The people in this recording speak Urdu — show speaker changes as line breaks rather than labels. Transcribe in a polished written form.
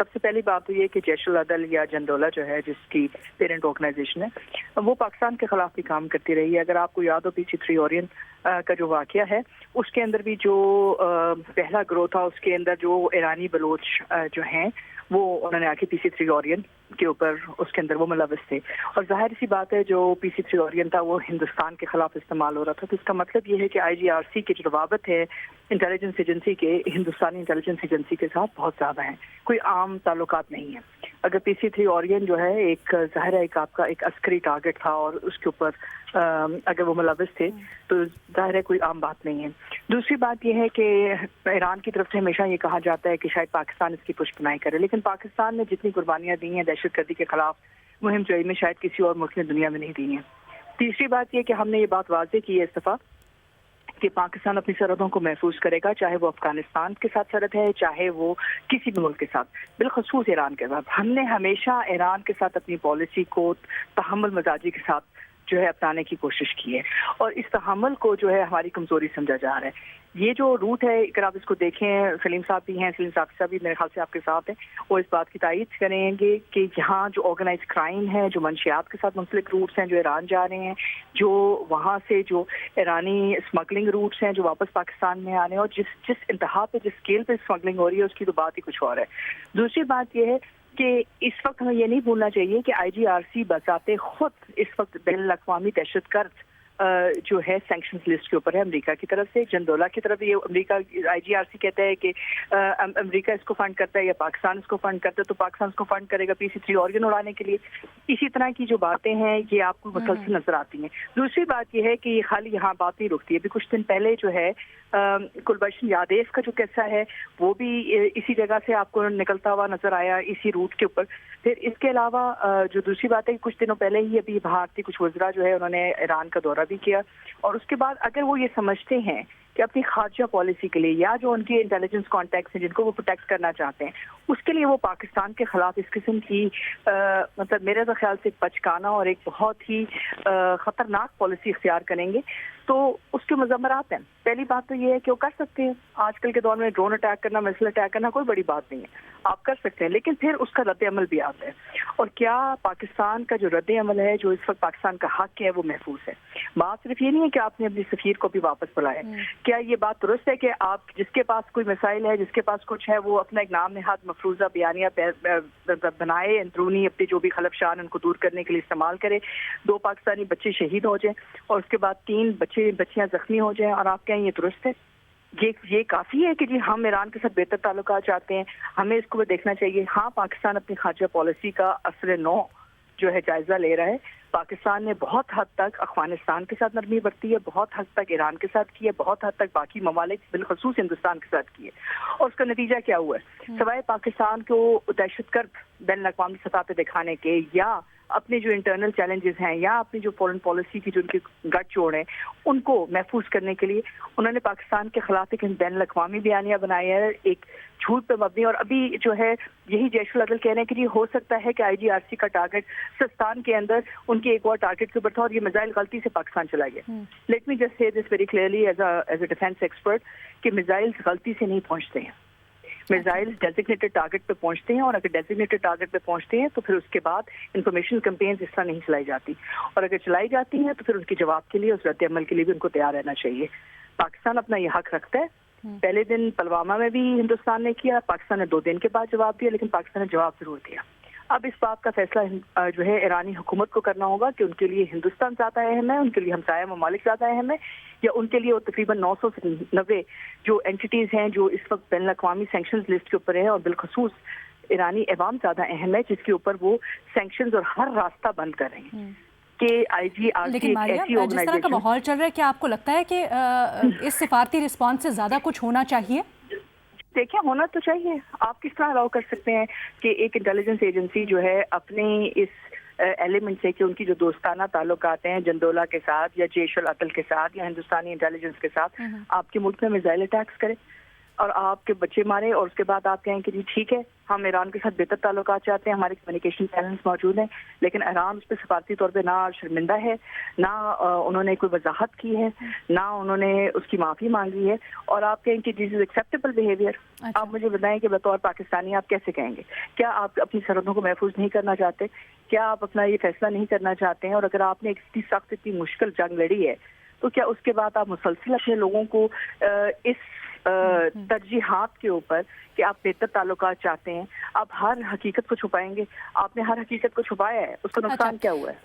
سب سے پہلی بات تو یہ کہ جیش العدل یا جندولہ جو ہے جس کی پیرنٹ آرگنائزیشن ہے وہ پاکستان کے خلاف بھی کام کرتی رہی ہے. اگر آپ کو یاد ہو PC3 اورین کا جو واقعہ ہے اس کے اندر بھی جو پہلا گروہ تھا اس کے اندر جو ایرانی بلوچ جو ہیں وہ انہوں نے آ کے PC3 اورین کے اوپر اس کے اندر وہ ملوث تھے. اور ظاہر سی بات ہے جو PC3 اورین تھا وہ ہندوستان کے خلاف استعمال ہو رہا تھا. تو اس کا مطلب یہ ہے کہ IGRC کے جو روابط ہے انٹیلیجنس ایجنسی کے ہندوستانی انٹیلیجنس ایجنسی کے ساتھ بہت زیادہ ہیں, کوئی عام تعلقات نہیں ہیں. اگر PC3 اورین جو ہے ایک ظاہر ہے ایک آپ کا ایک عسکری ٹارگٹ تھا اور اس کے اوپر اگر وہ ملوث تھے تو ظاہر ہے کوئی عام بات نہیں ہے. دوسری بات یہ ہے کہ ایران کی طرف سے ہمیشہ یہ کہا جاتا ہے کہ شاید پاکستان اس کی پشت پناہی کرے, لیکن پاکستان نے جتنی قربانیاں دی ہیں دہشت گردی کے خلاف مہم جوئی میں شاید کسی اور ملک نے دنیا میں نہیں دی ہیں. تیسری بات یہ کہ ہم نے یہ بات واضح کی ہے اس دفعہ کہ پاکستان اپنی سرحدوں کو محفوظ کرے گا, چاہے وہ افغانستان کے ساتھ سرحد ہے چاہے وہ کسی بھی ملک کے ساتھ, بالخصوص ایران کے ساتھ. ہم نے ہمیشہ ایران کے ساتھ اپنی پالیسی کو تحمل مزاجی کے ساتھ جو ہے اپنانے کی کوشش کی ہے اور اس تحمل کو جو ہے ہماری کمزوری سمجھا جا رہا ہے. یہ جو روٹ ہے اگر آپ اس کو دیکھیں, سلیم صاحب بھی ہیں, سلیم صاحب بھی میرے خیال سے آپ کے ساتھ ہیں, وہ اس بات کی تائید کریں گے کہ یہاں جو آرگنائز کرائم ہے, جو منشیات کے ساتھ منسلک روٹس ہیں جو ایران جا رہے ہیں, جو وہاں سے جو ایرانی اسمگلنگ روٹس ہیں جو واپس پاکستان میں آ رہے ہیں, اور جس انتہا پہ جس اسکیل پہ اسمگلنگ ہو رہی ہے اس کی تو بات ہی کچھ اور ہے. دوسری بات یہ ہے کہ اس وقت ہمیں یہ نہیں بھولنا چاہیے کہ IGRC بذات خود اس وقت بین الاقوامی دہشت گرد جو ہے سینکشنز لسٹ کے اوپر ہے امریکہ کی طرف سے. جندولہ کی طرف یہ امریکہ IGRC کہتا ہے کہ امریکہ اس کو فنڈ کرتا ہے یا پاکستان اس کو فنڈ کرتا ہے, تو پاکستان اس کو فنڈ کرے گا PC3 اورین اڑانے کے لیے. اسی طرح کی جو باتیں ہیں یہ آپ کو مسلسل نظر آتی ہیں. دوسری بات یہ ہے کہ یہ خالی یہاں بات نہیں رکتی ہے. ابھی کچھ دن پہلے جو ہے کلبھشن یادیو کا جو قصہ ہے وہ بھی اسی جگہ سے آپ کو نکلتا ہوا نظر آیا, اسی روٹ کے اوپر. پھر اس کے علاوہ جو دوسری بات ہے کچھ دنوں پہلے ہی ابھی بھارتی کچھ وزراء جو ہے انہوں نے ایران کا دورہ بھی کیا, اور اس کے بعد اگر وہ یہ سمجھتے ہیں کہ اپنی خارجہ پالیسی کے لیے یا جو ان کے انٹیلیجنس کانٹیکٹس ہیں جن کو وہ پروٹیکٹ کرنا چاہتے ہیں اس کے لیے وہ پاکستان کے خلاف اس قسم کی مطلب میرے خیال سے بچکانہ اور ایک بہت ہی خطرناک پالیسی اختیار کریں گے تو اس کے مضمرات ہیں. پہلی بات تو یہ ہے کہ وہ کر سکتے ہیں, آج کل کے دور میں ڈرون اٹیک کرنا, میسل اٹیک کرنا کوئی بڑی بات نہیں ہے, آپ کر سکتے ہیں, لیکن پھر اس کا رد عمل بھی آتا ہے. اور کیا پاکستان کا جو رد عمل ہے جو اس وقت پاکستان کا حق ہے وہ محفوظ ہے؟ بات صرف یہ نہیں ہے کہ آپ نے اپنی سفیر کو بھی واپس بلایا. کیا یہ بات درست ہے کہ آپ جس کے پاس کوئی مسائل ہے, جس کے پاس کچھ ہے, وہ اپنا ایک نام نہاد مفروضہ بیانیہ بنائے, اندرونی اپنے جو بھی خلفشان ان کو دور کرنے کے لیے استعمال کرے, 2 پاکستانی بچے شہید ہو جائیں اور اس کے بعد 3 بچیاں زخمی ہو جائیں, اور آپ کہیں یہ درست ہے؟ یہ کافی ہے کہ جی ہم ایران کے ساتھ بہتر تعلقات چاہتے ہیں, ہمیں اس کو دیکھنا چاہیے. ہاں پاکستان اپنی خارجہ پالیسی کا اثر نو جو ہے جائزہ لے رہا ہے. پاکستان نے بہت حد تک افغانستان کے ساتھ نرمی برتی ہے, بہت حد تک ایران کے ساتھ کی ہے, بہت حد تک باقی ممالک بالخصوص ہندوستان کے ساتھ کی ہے, اور اس کا نتیجہ کیا ہوا ہے؟ سوائے پاکستان کو دہشت گرد بین الاقوامی سطح پہ دکھانے کے یا اپنے جو انٹرنل چیلنجز ہیں یا اپنی جو فورن پالیسی کی جو ان کی گٹ جوڑ ہیں ان کو محفوظ کرنے کے لیے انہوں نے پاکستان کے خلاف ایک بین الاقوامی بیانیہ بنایا ہے, ایک جھوٹ پہ مبنی. اور ابھی جو ہے یہی جیش العدل کہہ رہے ہیں کہ یہ ہو سکتا ہے کہ IGRC کا ٹارگٹ سستان کے اندر ان کے ایک اور ٹارگٹ کے اوپر تھا اور یہ میزائل غلطی سے پاکستان چلا گیا. Let me just say this very clearly as a defence expert کہ میزائل غلطی سے نہیں پہنچتے ہیں, میزائل ڈیزگنیٹڈ ٹارگٹ پہ پہنچتے ہیں, اور اگر ڈیزگنیٹڈ ٹارگٹ پہ پہنچتے ہیں تو پھر اس کے بعد انفارمیشن کمپینز اس طرح نہیں چلائی جاتی, اور اگر چلائی جاتی ہیں تو پھر ان کے جواب کے لیے, اس رد عمل کے لیے بھی ان کو تیار رہنا چاہیے. پاکستان اپنا یہ حق رکھتا ہے. پہلے دن پلوامہ میں بھی ہندوستان نے کیا, پاکستان نے 2 دن کے بعد جواب دیا, لیکن پاکستان نے جواب ضرور دیا. اب اس بات کا فیصلہ جو ہے ایرانی حکومت کو کرنا ہوگا کہ ان کے لیے ہندوستان زیادہ اہم ہے, ان کے لیے ہمسایہ ممالک زیادہ اہم ہے, یا ان کے لیے وہ تقریباً 900 سے 90 جو اینٹیز ہیں جو اس وقت بین الاقوامی سینکشنز لسٹ کے اوپر ہیں, اور بالخصوص ایرانی عوام زیادہ اہم ہے جس کے اوپر وہ سینکشنز اور ہر راستہ بند کر رہے ہیں. کہ IGRC ایک ایسی
جس طرح کا ماحول چل رہا ہے, کیا آپ کو لگتا ہے کہ اس سفارتی رسپانس سے زیادہ کچھ ہونا چاہیے؟
دیکھیں ہونا تو چاہیے. آپ کس طرح الاؤ کر سکتے ہیں کہ ایک انٹیلیجنس ایجنسی جو ہے اپنے اس ایلیمنٹ سے کہ ان کی جو دوستانہ تعلقات ہیں جندولہ کے ساتھ یا جیش العدل کے ساتھ یا ہندوستانی انٹیلیجنس کے ساتھ آپ کے ملک میں میزائل اٹیکس کرے؟ اور آپ کے بچے مارے اور اس کے بعد آپ کہیں کہ جی ٹھیک ہے ہم ایران کے ساتھ بہتر تعلقات چاہتے ہیں, ہمارے کمیونیکیشن چینلز موجود ہیں, لیکن ایران اس پہ سفارتی طور پہ نہ شرمندہ ہے, نہ انہوں نے کوئی وضاحت کی ہے, نہ انہوں نے اس کی معافی مانگی ہے, اور آپ کہیں کہ دس از ایکسیپٹیبل بیہیویئر. آپ مجھے بتائیں کہ بطور پاکستانی آپ کیسے کہیں گے؟ کیا آپ اپنی سرحدوں کو محفوظ نہیں کرنا چاہتے؟ کیا آپ اپنا یہ فیصلہ نہیں کرنا چاہتے ہیں؟ اور اگر آپ نے اتنی سخت اتنی مشکل جنگ لڑی ہے تو کیا اس کے بعد آپ مسلسل اپنے لوگوں کو اس ترجیحات کے اوپر کہ آپ بہتر تعلقات چاہتے ہیں, آپ ہر حقیقت کو چھپائیں گے؟ آپ نے ہر حقیقت کو چھپایا ہے, اس کا نقصان کیا ہوا ہے؟